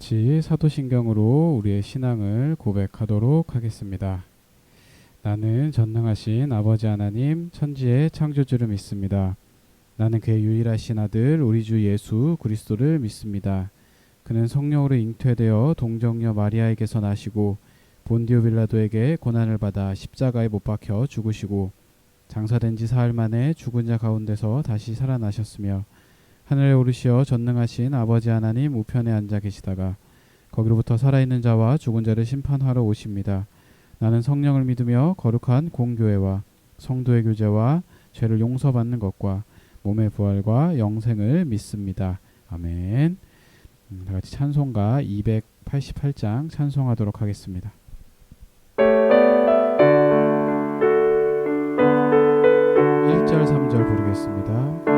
같이 사도신경으로 우리의 신앙을 고백하도록 하겠습니다. 나는 전능하신 아버지 하나님 천지의 창조주를 믿습니다. 나는 그의 유일하신 아들 우리 주 예수 그리스도를 믿습니다. 그는 성령으로 잉태되어 동정녀 마리아에게서 나시고 본디오 빌라도에게 고난을 받아 십자가에 못 박혀 죽으시고 장사된 지 사흘 만에 죽은 자 가운데서 다시 살아나셨으며 하늘에 오르시어 전능하신 아버지 하나님 우편에 앉아 계시다가 거기로부터 살아있는 자와 죽은 자를 심판하러 오십니다. 나는 성령을 믿으며 거룩한 공교회와 성도의 교제와 죄를 용서받는 것과 몸의 부활과 영생을 믿습니다. 아멘. 다같이 찬송가 288장 찬송하도록 하겠습니다. 1절 3절 부르겠습니다.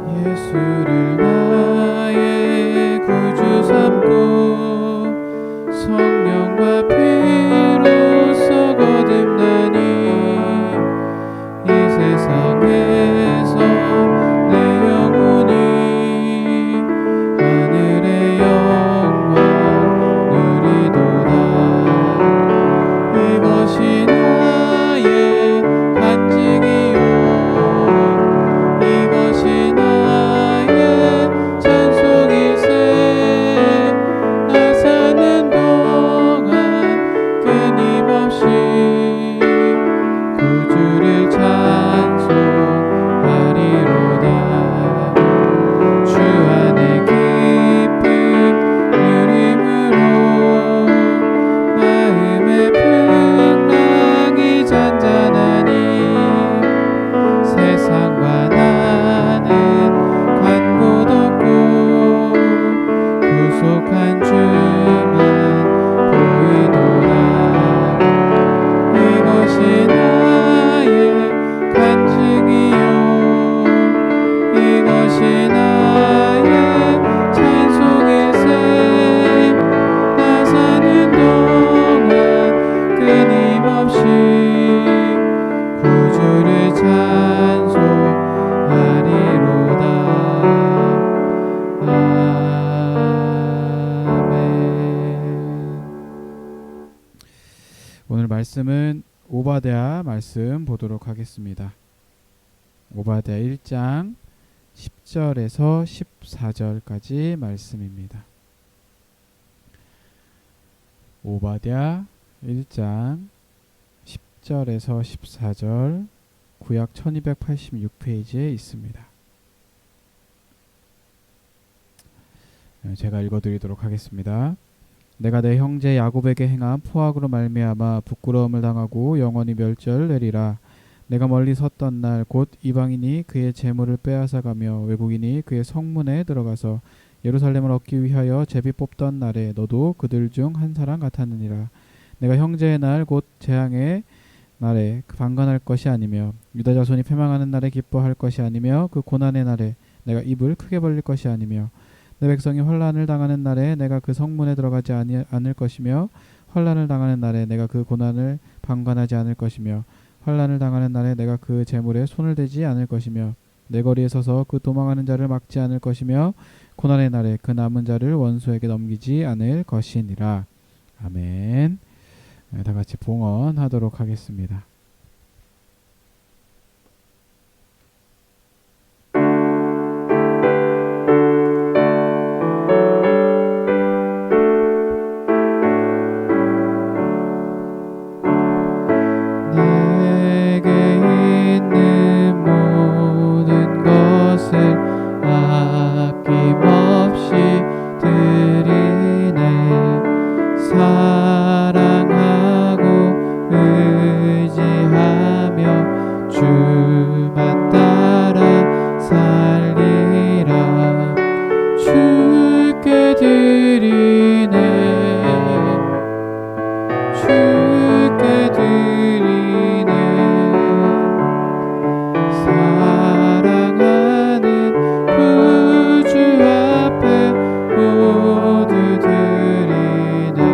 예수를 나의 구주 삼고 성령과 피로써 거듭나니 이 세상에서 내 영혼이 하늘의 영광 누리도다. 이것이 나의 간증이요 이것이 나의 찬송일세. 나 사는 동안 끊임없이 구주를 찬송하리로다. 주 안에 깊은 누림으로 마음의 풍랑이 잔잔하니 세상과 나는 관곳 없고 구속한 주만 보이도다. 이것이 나의 간증이요 이것이 나의 찬송일세. 나 사는 동안 끊임없이 구주를 찬송하리로다. 아멘. 오늘 말씀은 오바댜 말씀 보도록 하겠습니다. 오바댜 1장 10절에서 14절까지 말씀입니다. 오바댜 1장 10절에서 14절 구약 1286페이지에 있습니다. 제가 읽어드리도록 하겠습니다. 내가 내 형제 야곱에게 행한 포악으로 말미암아 부끄러움을 당하고 영원히 멸절을 내리라. 내가 멀리 섰던 날 곧 이방인이 그의 재물을 빼앗아가며 외국인이 그의 성문에 들어가서 예루살렘을 얻기 위하여 제비 뽑던 날에 너도 그들 중 한 사람 같았느니라. 내가 형제의 날 곧 재앙의 날에 방관할 것이 아니며 유다 자손이 패망하는 날에 기뻐할 것이 아니며 그 고난의 날에 내가 입을 크게 벌릴 것이 아니며 내 백성이 환난을 당하는 날에 내가 그 성문에 들어가지 않을 것이며 환난을 당하는 날에 내가 그 고난을 방관하지 않을 것이며 환난을 당하는 날에 내가 그 재물에 손을 대지 않을 것이며 내 거리에 서서 그 도망하는 자를 막지 않을 것이며 고난의 날에 그 남은 자를 원수에게 넘기지 않을 것이니라. 아멘. 다 같이 봉헌하도록 하겠습니다. 모두 드리네.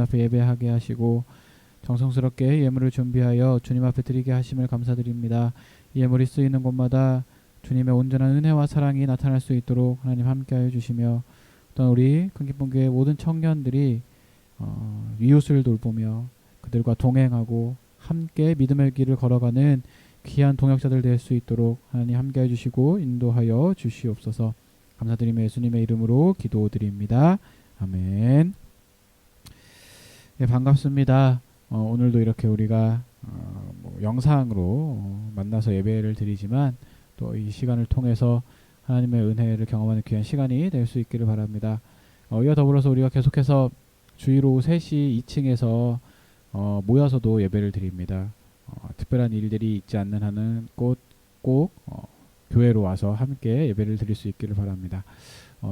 앞에 예배하게 하시고 정성스럽게 예물을 준비하여 주님 앞에 드리게 하심을 감사드립니다. 이 예물이 쓰이는 곳마다 주님의 온전한 은혜와 사랑이 나타날 수 있도록 하나님 함께하여 주시며, 또한 우리 큰기쁨교회 모든 청년들이 이웃을 돌보며 그들과 동행하고 함께 믿음의 길을 걸어가는 귀한 동역자들 될 수 있도록 하나님 함께해 주시고 인도하여 주시옵소서. 감사드리며 예수님의 이름으로 기도드립니다. 아멘. 네, 반갑습니다. 오늘도 이렇게 우리가 영상으로 만나서 예배를 드리지만 또 이 시간을 통해서 하나님의 은혜를 경험하는 귀한 시간이 될 수 있기를 바랍니다. 이와 더불어서 우리가 계속해서 주일 오후 3시 2층에서 모여서도 예배를 드립니다. 특별한 일들이 있지 않는 한은 꼭 교회로 와서 함께 예배를 드릴 수 있기를 바랍니다.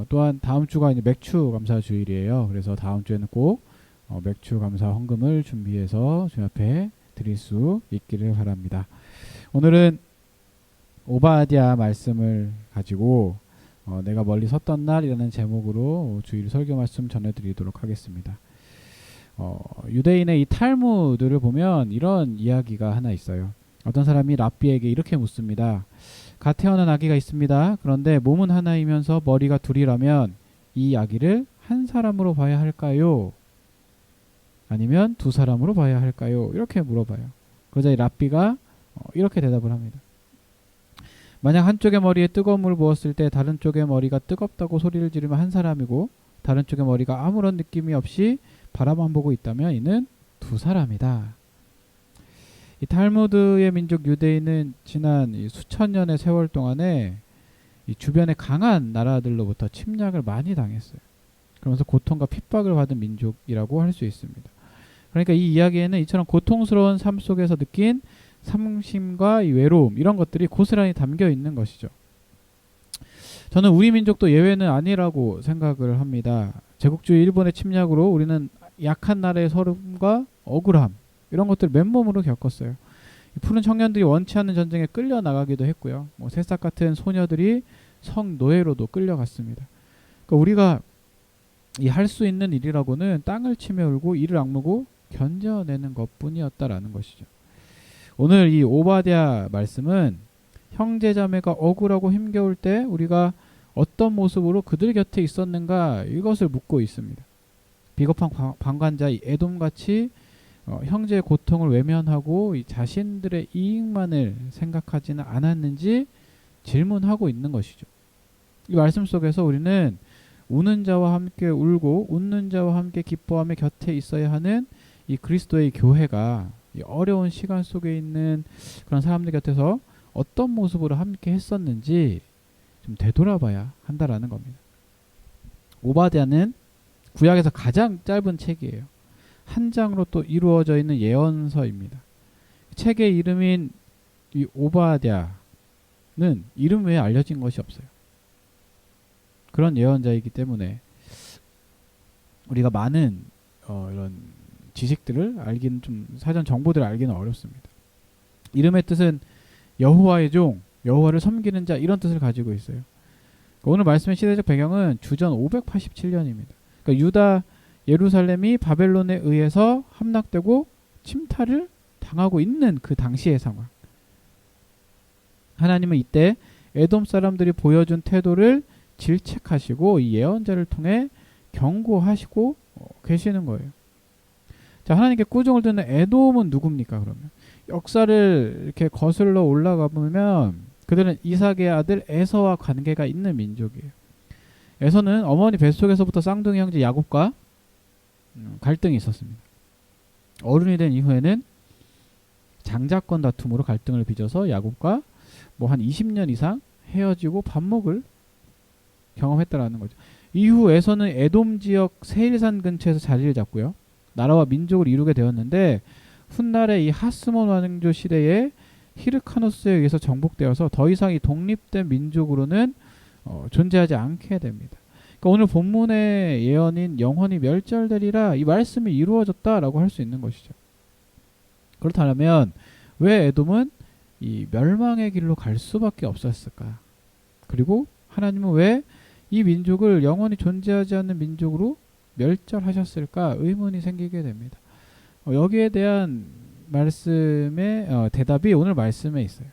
또한 다음 주가 이제 맥주 감사 주일이에요. 그래서 다음 주에는 꼭 맥주 감사 헌금을 준비해서 주님 앞에 드릴 수 있기를 바랍니다. 오늘은 오바댜 말씀을 가지고 내가 멀리 섰던 날이라는 제목으로 주일 설교 말씀 전해드리도록 하겠습니다. 유대인의 이 탈무드를 보면 이런 이야기가 하나 있어요. 어떤 사람이 랍비에게 이렇게 묻습니다. 갓 태어난 아기가 있습니다. 그런데 몸은 하나이면서 머리가 둘이라면 이 아기를 한 사람으로 봐야 할까요? 아니면 두 사람으로 봐야 할까요? 이렇게 물어봐요. 그러자 이 랍비가 이렇게 대답을 합니다. 만약 한쪽의 머리에 뜨거운 물을 부었을 때 다른 쪽의 머리가 뜨겁다고 소리를 지르면 한 사람이고, 다른 쪽의 머리가 아무런 느낌이 없이 바라만 보고 있다면 이는 두 사람이다. 이 탈무드의 민족 유대인은 지난 수천 년의 세월 동안에 이 주변의 강한 나라들로부터 침략을 많이 당했어요. 그러면서 고통과 핍박을 받은 민족이라고 할 수 있습니다. 그러니까 이 이야기에는 이처럼 고통스러운 삶 속에서 느낀 상심과 이 외로움, 이런 것들이 고스란히 담겨 있는 것이죠. 저는 우리 민족도 예외는 아니라고 생각을 합니다. 제국주의 일본의 침략으로 우리는 약한 나라의 서름과 억울함, 이런 것들을 맨몸으로 겪었어요. 푸른 청년들이 원치 않는 전쟁에 끌려나가기도 했고요. 새싹 같은 소녀들이 성노예로도 끌려갔습니다. 그러니까 우리가 이 할 수 있는 일이라고는 땅을 치며 울고 이를 악물고 견뎌내는 것뿐이었다라는 것이죠. 오늘 이 오바댜 말씀은 형제자매가 억울하고 힘겨울 때 우리가 어떤 모습으로 그들 곁에 있었는가, 이것을 묻고 있습니다. 비겁한 방관자 이 에돔같이 형제의 고통을 외면하고 이 자신들의 이익만을 생각하지는 않았는지 질문하고 있는 것이죠. 이 말씀 속에서 우리는 우는 자와 함께 울고 웃는 자와 함께 기뻐하며 곁에 있어야 하는 이 그리스도의 교회가 이 어려운 시간 속에 있는 그런 사람들 곁에서 어떤 모습으로 함께 했었는지 좀 되돌아봐야 한다라는 겁니다. 오바댜는 구약에서 가장 짧은 책이에요. 한 장으로 또 이루어져 있는 예언서입니다. 책의 이름인 이 오바댜는 이름 외에 알려진 것이 없어요. 그런 예언자이기 때문에 우리가 많은 이런 지식들을 알기는, 좀 사전 정보들을 알기는 어렵습니다. 이름의 뜻은 여호와의 종, 여호와를 섬기는 자, 이런 뜻을 가지고 있어요. 오늘 말씀의 시대적 배경은 주전 587년입니다. 그러니까 유다 예루살렘이 바벨론에 의해서 함락되고 침탈을 당하고 있는 그 당시의 상황. 하나님은 이때 에돔 사람들이 보여준 태도를 질책하시고 이 예언자를 통해 경고하시고 계시는 거예요. 자, 하나님께 꾸중을 듣는 에돔은 누굽니까? 그러면 역사를 이렇게 거슬러 올라가 보면 그들은 이삭의 아들 에서와 관계가 있는 민족이에요. 에서는 어머니 뱃속에서부터 쌍둥이 형제 야곱과 갈등이 있었습니다. 어른이 된 이후에는 장자권 다툼으로 갈등을 빚어서 야곱과 한 20년 이상 헤어지고 반목을 경험했다라는 거죠. 이후 에서는 에돔 지역 세일산 근처에서 자리를 잡고요. 나라와 민족을 이루게 되었는데 훗날에 이 하스몬 왕조 시대에 히르카노스에 의해서 정복되어서 더 이상 이 독립된 민족으로는 존재하지 않게 됩니다. 그러니까 오늘 본문의 예언인 영원히 멸절되리라, 이 말씀이 이루어졌다라고 할 수 있는 것이죠. 그렇다면 왜 에돔은 이 멸망의 길로 갈 수밖에 없었을까? 그리고 하나님은 왜 이 민족을 영원히 존재하지 않는 민족으로 멸절하셨을까 의문이 생기게 됩니다. 여기에 대한 말씀의 대답이 오늘 말씀에 있어요.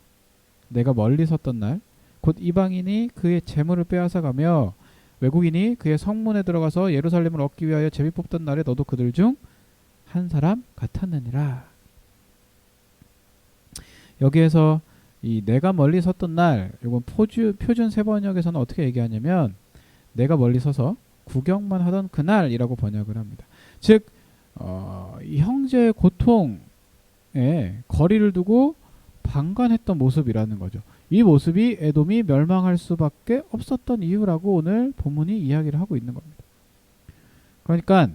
내가 멀리 섰던 날 곧 이방인이 그의 재물을 빼앗아 가며 외국인이 그의 성문에 들어가서 예루살렘을 얻기 위하여 제비 뽑던 날에 너도 그들 중 한 사람 같았느니라. 여기에서 이 내가 멀리 섰던 날, 이건 표준 세번역에서는 어떻게 얘기하냐면 내가 멀리 서서 구경만 하던 그날이라고 번역을 합니다. 즉 이 형제의 고통에 거리를 두고 방관했던 모습이라는 거죠. 이 모습이 에돔이 멸망할 수밖에 없었던 이유라고 오늘 본문이 이야기를 하고 있는 겁니다. 그러니까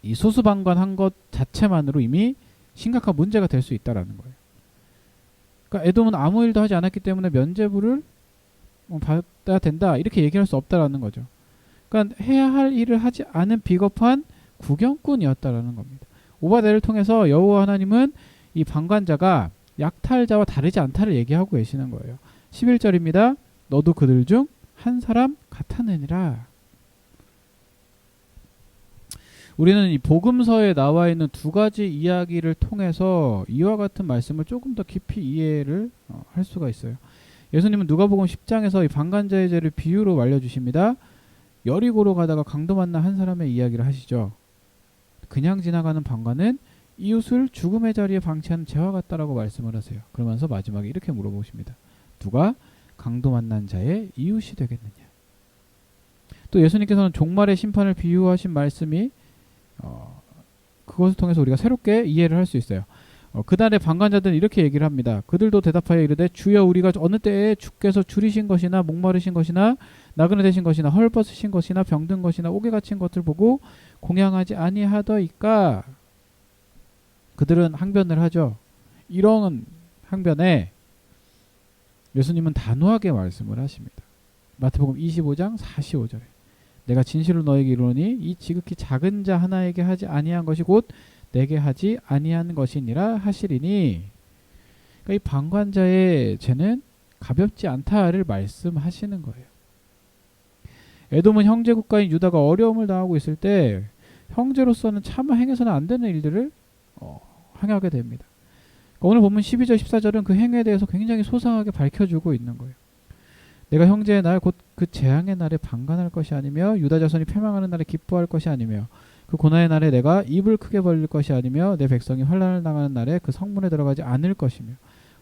이 수수방관한 것 자체만으로 이미 심각한 문제가 될 수 있다라는 거예요. 그러니까 에돔은 아무 일도 하지 않았기 때문에 면죄부를 받아야 된다 이렇게 얘기할 수 없다라는 거죠. 그러니까 해야 할 일을 하지 않은 비겁한 구경꾼이었다라는 겁니다. 오바댜를 통해서 여호와 하나님은 이 방관자가 약탈자와 다르지 않다를 얘기하고 계시는 거예요. 11절입니다. 너도 그들 중 한 사람 같았느니라. 우리는 이 복음서에 나와 있는 두 가지 이야기를 통해서 이와 같은 말씀을 조금 더 깊이 이해를 할 수가 있어요. 예수님은 누가복음 10장에서 이 방관자의 죄를 비유로 알려주십니다. 여리고로 가다가 강도 만난 한 사람의 이야기를 하시죠. 그냥 지나가는 방관은 이웃을 죽음의 자리에 방치하는 죄와 같다라고 말씀을 하세요. 그러면서 마지막에 이렇게 물어보십니다. 누가 강도 만난 자의 이웃이 되겠느냐. 또 예수님께서는 종말의 심판을 비유하신 말씀이 그것을 통해서 우리가 새롭게 이해를 할 수 있어요. 그날의 방관자들은 이렇게 얘기를 합니다. 그들도 대답하여 이르되 주여 우리가 어느 때에 주께서 줄이신 것이나 목마르신 것이나 나그네 되신 것이나 헐벗으신 것이나 병든 것이나 옥에 갇힌 것을 보고 공양하지 아니하더이까. 그들은 항변을 하죠. 이런 항변에 예수님은 단호하게 말씀을 하십니다. 마태복음 25장 45절에 내가 진실로 너에게 이르노니 이 지극히 작은 자 하나에게 하지 아니한 것이 곧 내게 하지 아니한 것이니라 하시리니. 그러니까 이 방관자의 죄는 가볍지 않다를 말씀하시는 거예요. 에돔은 형제 국가인 유다가 어려움을 당하고 있을 때 형제로서는 차마 행해서는 안 되는 일들을 행하게 됩니다. 그러니까 오늘 본문 12절 14절은 그 행위에 대해서 굉장히 소상하게 밝혀주고 있는 거예요. 내가 형제의 날 곧 그 재앙의 날에 방관할 것이 아니며 유다 자손이 패망하는 날에 기뻐할 것이 아니며 그 고난의 날에 내가 입을 크게 벌릴 것이 아니며 내 백성이 환난을 당하는 날에 그 성문에 들어가지 않을 것이며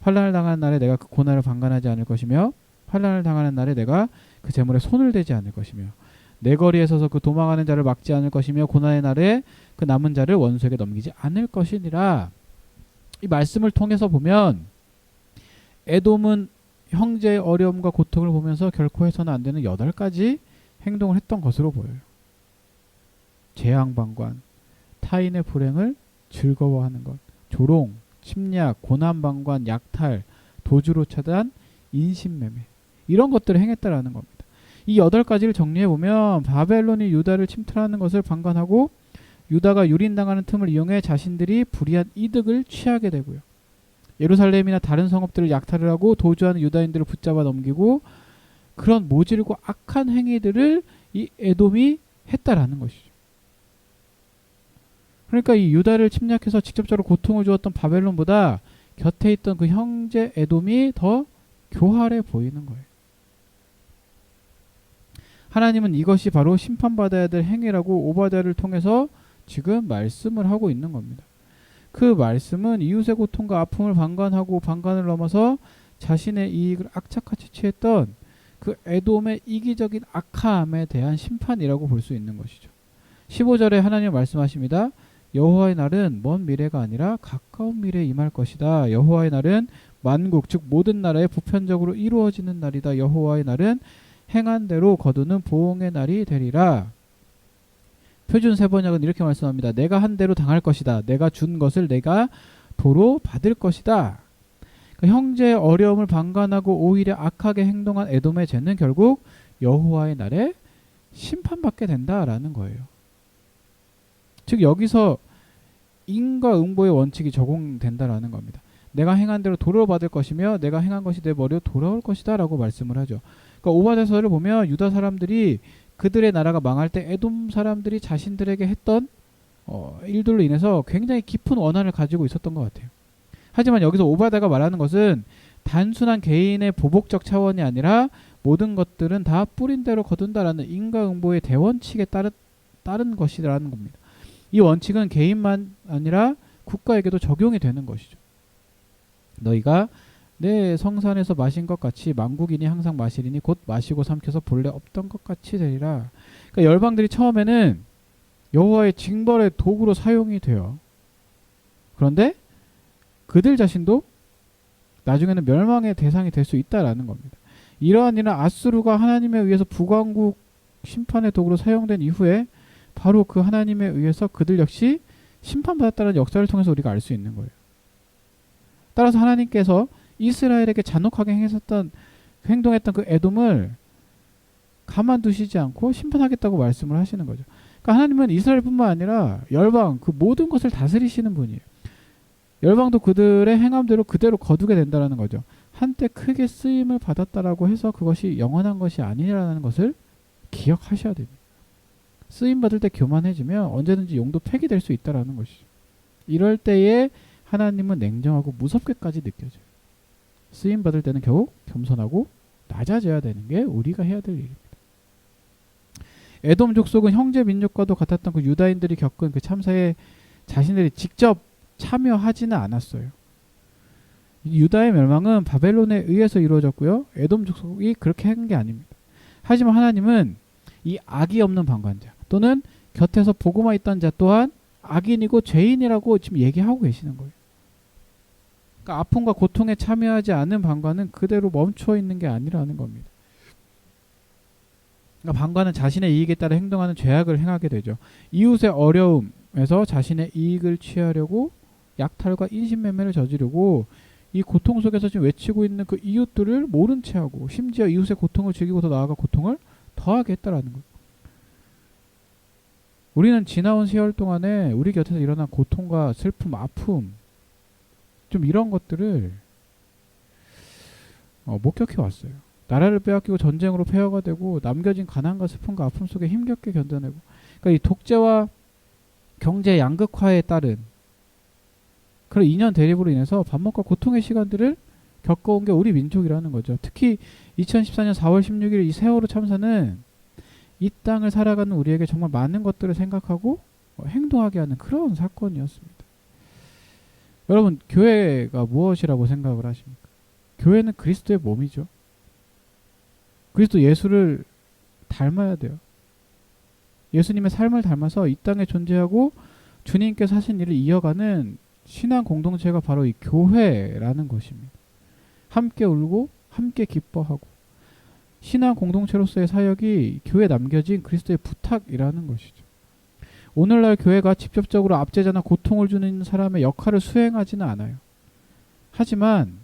환난을 당하는 날에 내가 그 고난을 방관하지 않을 것이며 환난을 당하는 날에 내가 그 재물에 손을 대지 않을 것이며 내 거리에 서서 그 도망하는 자를 막지 않을 것이며 고난의 날에 그 남은 자를 원수에게 넘기지 않을 것이니라. 이 말씀을 통해서 보면 에돔은 형제의 어려움과 고통을 보면서 결코 해서는 안 되는 8가지 행동을 했던 것으로 보여요. 재앙방관, 타인의 불행을 즐거워하는 것, 조롱, 침략, 고난방관, 약탈, 도주로 차단, 인신매매 이런 것들을 행했다라는 겁니다. 이 8가지를 정리해보면 바벨론이 유다를 침탈하는 것을 방관하고 유다가 유린당하는 틈을 이용해 자신들이 불이한 이득을 취하게 되고요. 예루살렘이나 다른 성읍들을 약탈을 하고 도주하는 유다인들을 붙잡아 넘기고 그런 모질고 악한 행위들을 이 에돔이 했다라는 것이죠. 그러니까 이 유다를 침략해서 직접적으로 고통을 주었던 바벨론보다 곁에 있던 그 형제 에돔이 더 교활해 보이는 거예요. 하나님은 이것이 바로 심판받아야 될 행위라고 오바댜를 통해서 지금 말씀을 하고 있는 겁니다. 그 말씀은 이웃의 고통과 아픔을 방관하고 방관을 넘어서 자신의 이익을 악착같이 취했던 그 에돔의 이기적인 악함에 대한 심판이라고 볼 수 있는 것이죠. 15절에 하나님 말씀하십니다. 여호와의 날은 먼 미래가 아니라 가까운 미래에 임할 것이다. 여호와의 날은 만국 즉 모든 나라에 보편적으로 이루어지는 날이다. 여호와의 날은 행한 대로 거두는 보응의 날이 되리라. 표준 세번역은 이렇게 말씀합니다. 내가 한 대로 당할 것이다. 내가 준 것을 내가 도로 받을 것이다. 그러니까 형제의 어려움을 방관하고 오히려 악하게 행동한 에돔의 죄는 결국 여호와의 날에 심판받게 된다라는 거예요. 즉 여기서 인과응보의 원칙이 적용된다라는 겁니다. 내가 행한 대로 도로 받을 것이며 내가 행한 것이 내 머리로 돌아올 것이다 라고 말씀을 하죠. 그러니까 오바댜서를 보면 유다 사람들이 그들의 나라가 망할 때 에돔 사람들이 자신들에게 했던 일들로 인해서 굉장히 깊은 원한을 가지고 있었던 것 같아요. 하지만 여기서 오바다가 말하는 것은 단순한 개인의 보복적 차원이 아니라 모든 것들은 다 뿌린 대로 거둔다라는 인과응보의 대원칙에 따른 것이라는 겁니다. 이 원칙은 개인만 아니라 국가에게도 적용이 되는 것이죠. 너희가 내 성산에서 마신 것 같이 만국인이 항상 마시리니 곧 마시고 삼켜서 본래 없던 것 같이 되리라. 그러니까 열방들이 처음에는 여호와의 징벌의 도구로 사용이 돼요. 그런데 그들 자신도 나중에는 멸망의 대상이 될 수 있다라는 겁니다. 이러한 일은 아수르가 하나님에 의해서 북왕국 심판의 도구로 사용된 이후에 바로 그 하나님에 의해서 그들 역시 심판받았다는 역사를 통해서 우리가 알 수 있는 거예요. 따라서 하나님께서 이스라엘에게 잔혹하게 행동했던 그 에돔을 가만두시지 않고 심판하겠다고 말씀을 하시는 거죠. 그러니까 하나님은 이스라엘뿐만 아니라 열방 그 모든 것을 다스리시는 분이에요. 열방도 그들의 행함대로 그대로 거두게 된다는 거죠. 한때 크게 쓰임을 받았다라고 해서 그것이 영원한 것이 아니라는 것을 기억하셔야 됩니다. 쓰임 받을 때 교만해지면 언제든지 용도 폐기될 수 있다는 것이죠. 이럴 때에 하나님은 냉정하고 무섭게까지 느껴져요. 쓰임 받을 때는 겨우 겸손하고 낮아져야 되는 게 우리가 해야 될 일입니다. 에돔 족속은 형제 민족과도 같았던 그 유다인들이 겪은 그 참사에 자신들이 직접 참여하지는 않았어요. 유다의 멸망은 바벨론에 의해서 이루어졌고요. 에돔 족속이 그렇게 한 게 아닙니다. 하지만 하나님은 이 악이 없는 방관자 또는 곁에서 보고만 있던 자 또한 악인이고 죄인이라고 지금 얘기하고 계시는 거예요. 그러니까 아픔과 고통에 참여하지 않은 방관은 그대로 멈춰 있는 게 아니라는 겁니다. 그러니까 방관은 자신의 이익에 따라 행동하는 죄악을 행하게 되죠. 이웃의 어려움에서 자신의 이익을 취하려고 약탈과 인신매매를 저지르고 이 고통 속에서 지금 외치고 있는 그 이웃들을 모른 채 하고 심지어 이웃의 고통을 즐기고 더 나아가 고통을 더하게 했다라는 거예요. 우리는 지나온 세월 동안에 우리 곁에서 일어난 고통과 슬픔, 아픔 좀 이런 것들을 목격해 왔어요. 나라를 빼앗기고 전쟁으로 폐허가 되고 남겨진 가난과 슬픔과 아픔 속에 힘겹게 견뎌내고 그러니까 이 독재와 경제 양극화에 따른 그런 인연 대립으로 인해서 반목과 고통의 시간들을 겪어온 게 우리 민족이라는 거죠. 특히 2014년 4월 16일 이 세월호 참사는 이 땅을 살아가는 우리에게 정말 많은 것들을 생각하고 행동하게 하는 그런 사건이었습니다. 여러분, 교회가 무엇이라고 생각을 하십니까? 교회는 그리스도의 몸이죠. 그리스도 예수를 닮아야 돼요. 예수님의 삶을 닮아서 이 땅에 존재하고 주님께서 하신 일을 이어가는 신앙 공동체가 바로 이 교회라는 것입니다. 함께 울고 함께 기뻐하고 신앙 공동체로서의 사역이 교회에 남겨진 그리스도의 부탁이라는 것이죠. 오늘날 교회가 직접적으로 압제자나 고통을 주는 사람의 역할을 수행하지는 않아요. 하지만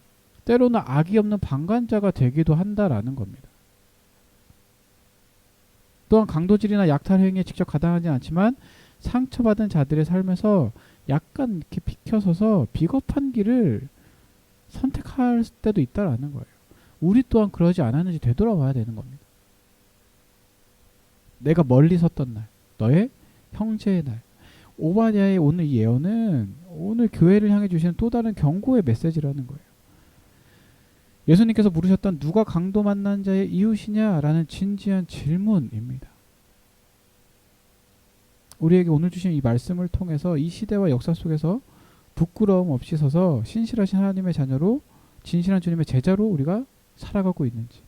때로는 악이 없는 방관자가 되기도 한다라는 겁니다. 또한 강도질이나 약탈 행위에 직접 가담하지 않지만 상처받은 자들의 삶에서 약간 이렇게 비켜서서 비겁한 길을 선택할 때도 있다라는 거예요. 우리 또한 그러지 않았는지 되돌아봐야 되는 겁니다. 내가 멀리 섰던 날, 너의 형제의 날. 오바댜의 오늘 이 예언은 오늘 교회를 향해 주시는 또 다른 경고의 메시지라는 거예요. 예수님께서 물으셨던 누가 강도 만난 자의 이웃이냐라는 진지한 질문입니다. 우리에게 오늘 주신 이 말씀을 통해서 이 시대와 역사 속에서 부끄러움 없이 서서 신실하신 하나님의 자녀로 진실한 주님의 제자로 우리가 살아가고 있는지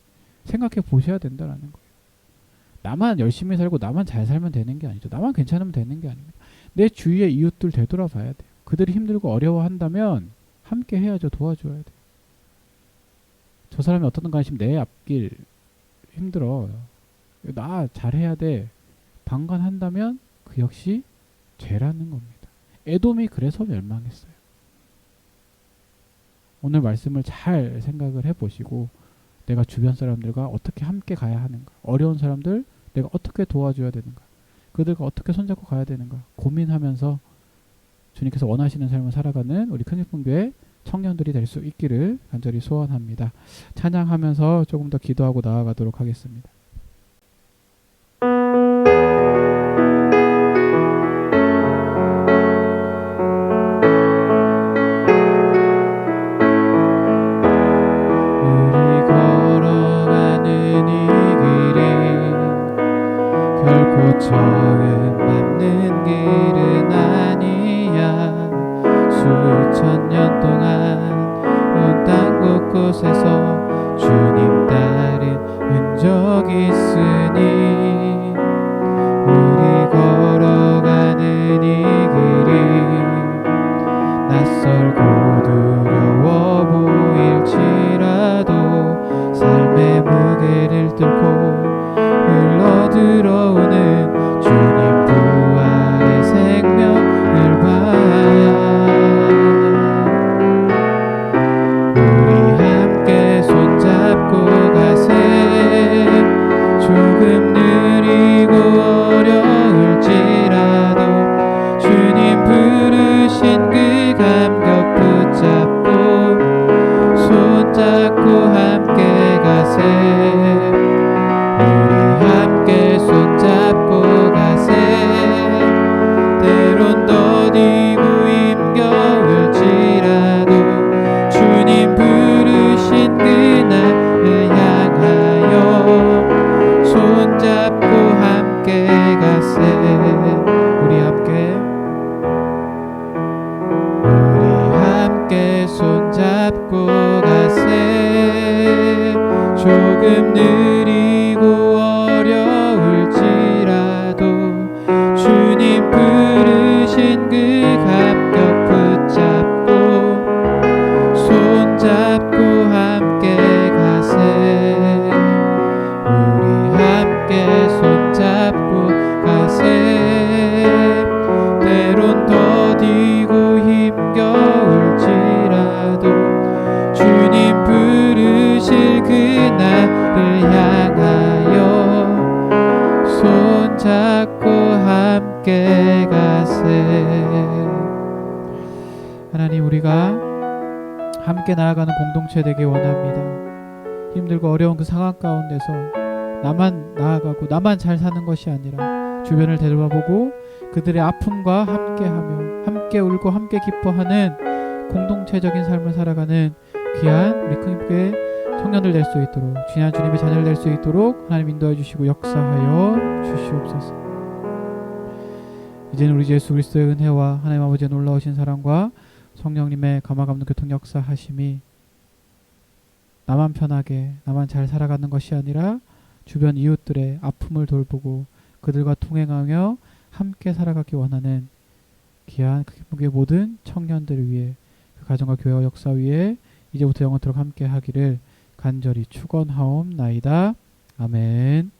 생각해 보셔야 된다는 거예요. 나만 열심히 살고 나만 잘 살면 되는 게 아니죠. 나만 괜찮으면 되는 게 아닙니다. 내 주위의 이웃들 되돌아봐야 돼요. 그들이 힘들고 어려워한다면 함께 해야죠. 도와줘야 돼요. 저 사람이 어떤 간에 지금 내 앞길 힘들어. 나 잘해야 돼. 방관한다면 그 역시 죄라는 겁니다. 에돔이 그래서 멸망했어요. 오늘 말씀을 잘 생각을 해보시고 내가 주변 사람들과 어떻게 함께 가야 하는가, 어려운 사람들 내가 어떻게 도와줘야 되는가, 그들과 어떻게 손잡고 가야 되는가 고민하면서 주님께서 원하시는 삶을 살아가는 우리 큰일분교회 청년들이 될 수 있기를 간절히 소원합니다. 찬양하면서 조금 더 기도하고 나아가도록 하겠습니다. 곳곳에서 주님 따른 흔적 있으니 우리 걸어가는 이 길이 낯설고 두려워 보일지라도 삶의 무게를 뚫고 흘러들어오는 주님 부활의 생명을 봐야 우리 함께 손잡고 가세. 조금 느리고 어려울지라도 주님 부르신 그 감격 붙잡고 손잡고 함께 가세. 우리 함께 손잡고 가세. 때론 더디고 힘겨울지라도 주님 부르신 그날을 향하여 손잡고 함께 가세. 우리 함께 손잡고 가세. 조금 느리고 어려울지라도 주님 부르신 그 감격 붙잡고 손잡고 함께 가세. 우리 함께 손잡고 가세. 때론 더디고 힘겨울지라도 주님 부르실 그날을 향하여 손잡고 함께 가세. 하나님, 우리가 함께 나아가는 공동체 되길 원합니다. 힘들고 어려운 그 상황 가운데서 나만 나아가고 나만 잘 사는 것이 아니라 주변을 되돌아보고 그들의 아픔과 함께하며 함께 울고 함께 기뻐하는 공동체적인 삶을 살아가는 귀한 우리 큰교회 청년들 될 수 있도록, 귀한 주님의 자녀를 될 수 있도록 하나님 인도해 주시고 역사하여 주시옵소서. 이제는 우리 예수 그리스도의 은혜와 하나님 아버지의 놀라우신 사랑과 성령님의 감화감동 교통 역사하심이 나만 편하게 나만 잘 살아가는 것이 아니라 주변 이웃들의 아픔을 돌보고 그들과 통행하며 함께 살아가기 원하는 귀한 크기의 모든 청년들을 위해 그 가정과 교회와 역사 위에 이제부터 영원토록 함께 하기를 간절히 축원하옵나이다. 아멘.